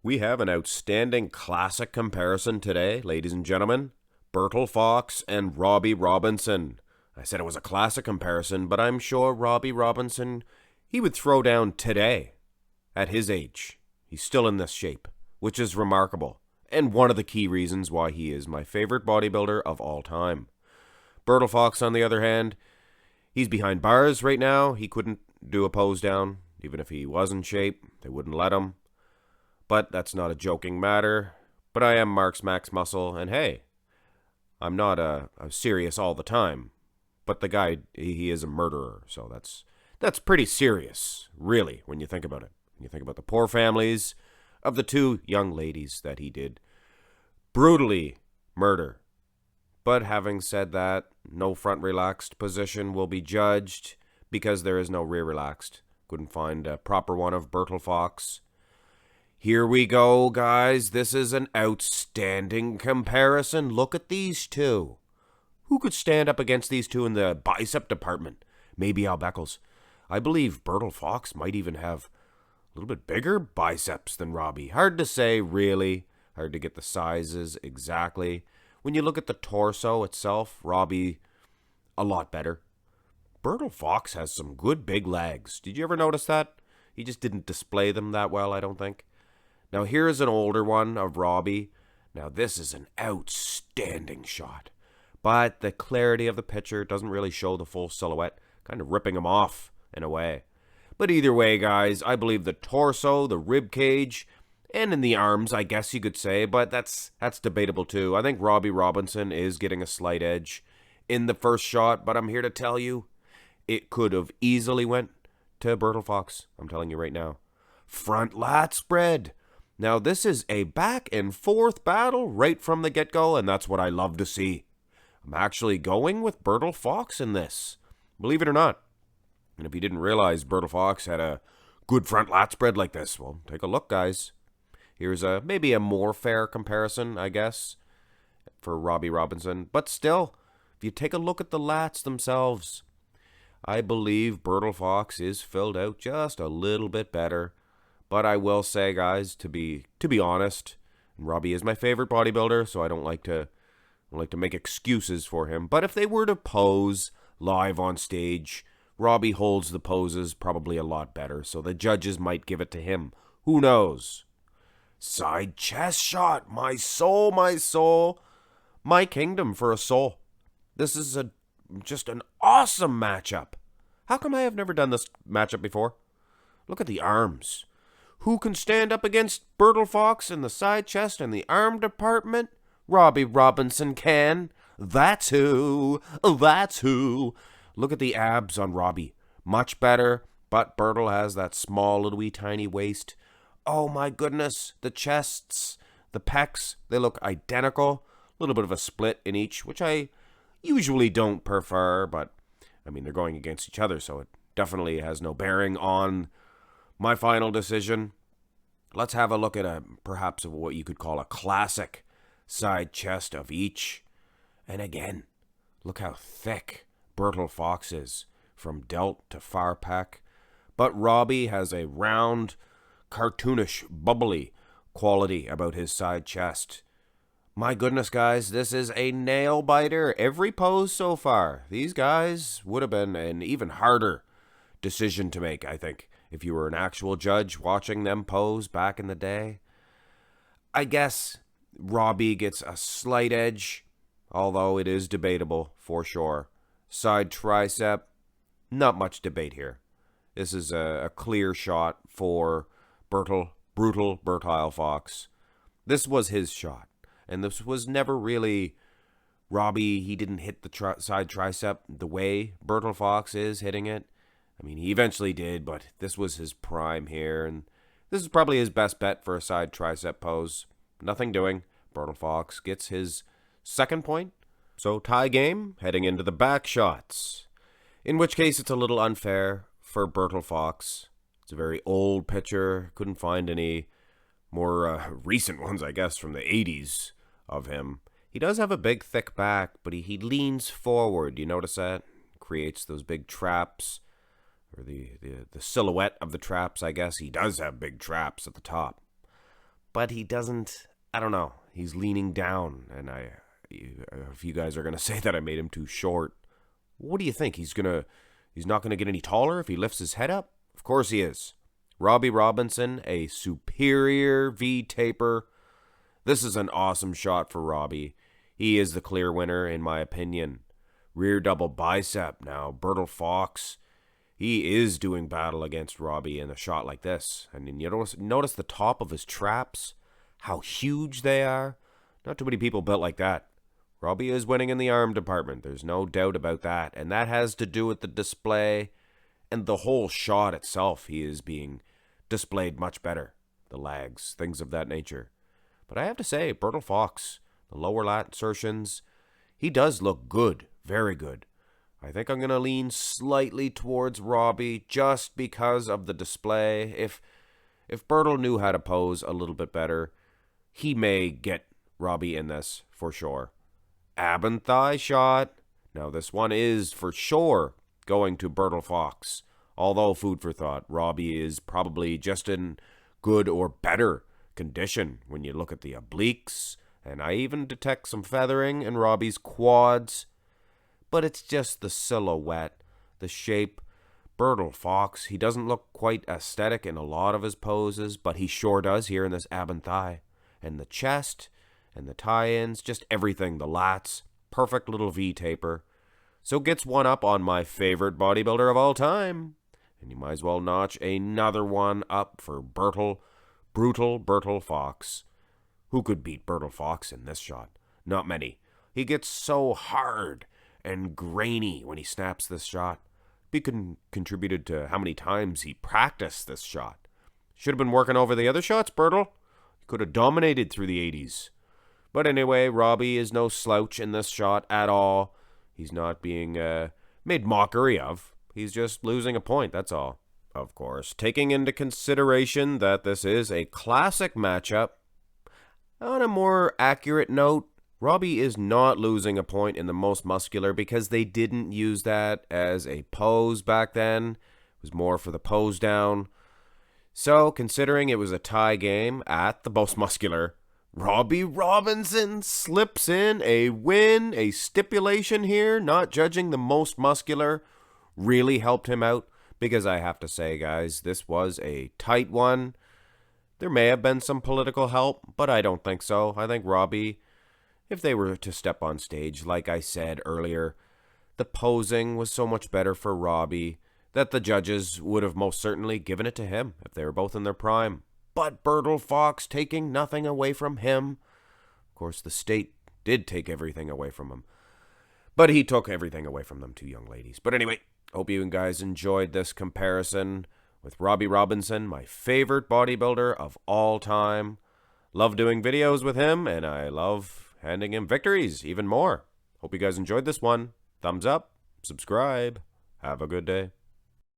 We have an outstanding classic comparison today, ladies and gentlemen. Bertil Fox and Robby Robinson. I said it was a classic comparison, but I'm sure Robby Robinson, he would throw down today. At his age, he's still in this shape, which is remarkable, and one of the key reasons why he is my favorite bodybuilder of all time. Bertil Fox, on the other hand, he's behind bars right now. He couldn't do a pose down, even if he was in shape. They wouldn't let him. But that's not a joking matter. But I am Mark's Max Muscle, and hey, I'm not a serious all the time. But the guy, he is a murderer, so that's pretty serious, really, when you think about it. When you think about the poor families of the two young ladies that he did brutally murder. But having said that, no front relaxed position will be judged because there is no rear relaxed. Couldn't find a proper one of Bertil Fox. Here we go, guys. This is an outstanding comparison. Look at these two. Who could stand up against these two in the bicep department? Maybe Al Beckles. I believe Bertil Fox might even have a little bit bigger biceps than Robby. Hard to say, really. Hard to get the sizes exactly. When you look at the torso itself, Robby, a lot better. Bertil Fox has some good big legs. Did you ever notice that? He just didn't display them that well, I don't think. Now here's an older one of Robby. Now this is an outstanding shot. But the clarity of the picture doesn't really show the full silhouette, kind of ripping him off in a way. But either way, guys, I believe the torso, the rib cage, and in the arms, I guess you could say, but that's debatable too. I think Robby Robinson is getting a slight edge in the first shot, but I'm here to tell you, it could have easily went to Bertil Fox. I'm telling you right now. Front lat spread. Now this is a back and forth battle right from the get-go, and that's what I love to see. I'm actually going with Bertil Fox in this, believe it or not. And if you didn't realize Bertil Fox had a good front lat spread like this, well, take a look, guys. Here's maybe a more fair comparison, I guess, for Robby Robinson. But still, if you take a look at the lats themselves, I believe Bertil Fox is filled out just a little bit better. But I will say, guys, to be honest, Robby is my favorite bodybuilder, so I don't like to make excuses for him. But if they were to pose live on stage, Robby holds the poses probably a lot better, so the judges might give it to him. Who knows? Side chest shot, my soul, my kingdom for a soul. This is just an awesome matchup. How come I have never done this matchup before? Look at the arms. Who can stand up against Bertil Fox in the side chest and the arm department? Robby Robinson can. That's who. That's who. Look at the abs on Robby. Much better, but Bertil has that small, little wee tiny waist. Oh my goodness. The chests, the pecs, they look identical. A little bit of a split in each, which I usually don't prefer, but I mean, they're going against each other, so it definitely has no bearing on my final decision. Let's have a look at perhaps what you could call a classic side chest of each. And again, look how thick Bertil Fox is from delt to far pec. But Robby has a round, cartoonish, bubbly quality about his side chest. My goodness, guys, this is a nail biter. Every pose so far. These guys would have been an even harder decision to make, I think, if you were an actual judge watching them pose back in the day. I guess Robby gets a slight edge, although it is debatable for sure. Side tricep, not much debate here. This is a clear shot for brutal Bertil Fox. This was his shot, and this was never really Robby. He didn't hit the side tricep the way Bertil Fox is hitting it. I mean, he eventually did, but this was his prime here, and this is probably his best bet for a side tricep pose. Nothing doing. Bertil Fox gets his second point. So tie game, heading into the back shots. In which case, it's a little unfair for Bertil Fox. It's a very old picture. Couldn't find any more recent ones, I guess, from the 80s of him. He does have a big, thick back, but he leans forward. You notice that? Creates those big traps. Or the silhouette of the traps, I guess. He does have big traps at the top. but he doesn't, I don't know, he's leaning down, and if you guys are going to say that I made him too short, what do you think? He's not going to get any taller if he lifts his head up? Of course he is. Robby Robinson, a superior V-taper. This is an awesome shot for Robby. He is the clear winner, in my opinion. Rear double bicep now. Bertil Fox, he is doing battle against Robby in a shot like this. And then you notice the top of his traps, how huge they are. Not too many people built like that. Robby is winning in the arm department. There's no doubt about that. And that has to do with the display and the whole shot itself. He is being displayed much better. The legs, things of that nature. But I have to say, Bertil Fox, the lower lat insertions, he does look good. Very good. I think I'm going to lean slightly towards Robby just because of the display. If Bertil knew how to pose a little bit better, he may get Robby in this for sure. Ab and thigh shot. Now this one is for sure going to Bertil Fox. Although food for thought, Robby is probably just in good or better condition when you look at the obliques. And I even detect some feathering in Robby's quads. But it's just the silhouette, the shape. Bertil Fox, he doesn't look quite aesthetic in a lot of his poses, but he sure does here in this ab and thigh. And the chest, and the tie-ins, just everything, the lats. Perfect little V-taper. So gets one up on my favorite bodybuilder of all time. And you might as well notch another one up for Bertil, brutal Bertil Fox. Who could beat Bertil Fox in this shot? Not many. He gets so hard and grainy when he snaps this shot. He contributed to how many times he practiced this shot. Should have been working over the other shots, Bertil. He could have dominated through the 80s. But anyway, Robby is no slouch in this shot at all. He's not being made mockery of. He's just losing a point, that's all. Of course, taking into consideration that this is a classic matchup, on a more accurate note, Robby is not losing a point in the most muscular because they didn't use that as a pose back then. It was more for the pose down. So, considering it was a tie game at the most muscular, Robby Robinson slips in a win, a stipulation here, not judging the most muscular, really helped him out. Because I have to say, guys, this was a tight one. There may have been some political help, but I don't think so. I think Robby, if they were to step on stage, like I said earlier, the posing was so much better for Robby that the judges would have most certainly given it to him if they were both in their prime. But Bertil Fox taking nothing away from him. Of course, the state did take everything away from him. But he took everything away from them two young ladies. But anyway, hope you guys enjoyed this comparison with Robby Robinson, my favorite bodybuilder of all time. Love doing videos with him, and I love handing him victories even more. Hope you guys enjoyed this one. Thumbs up, subscribe. Have a good day.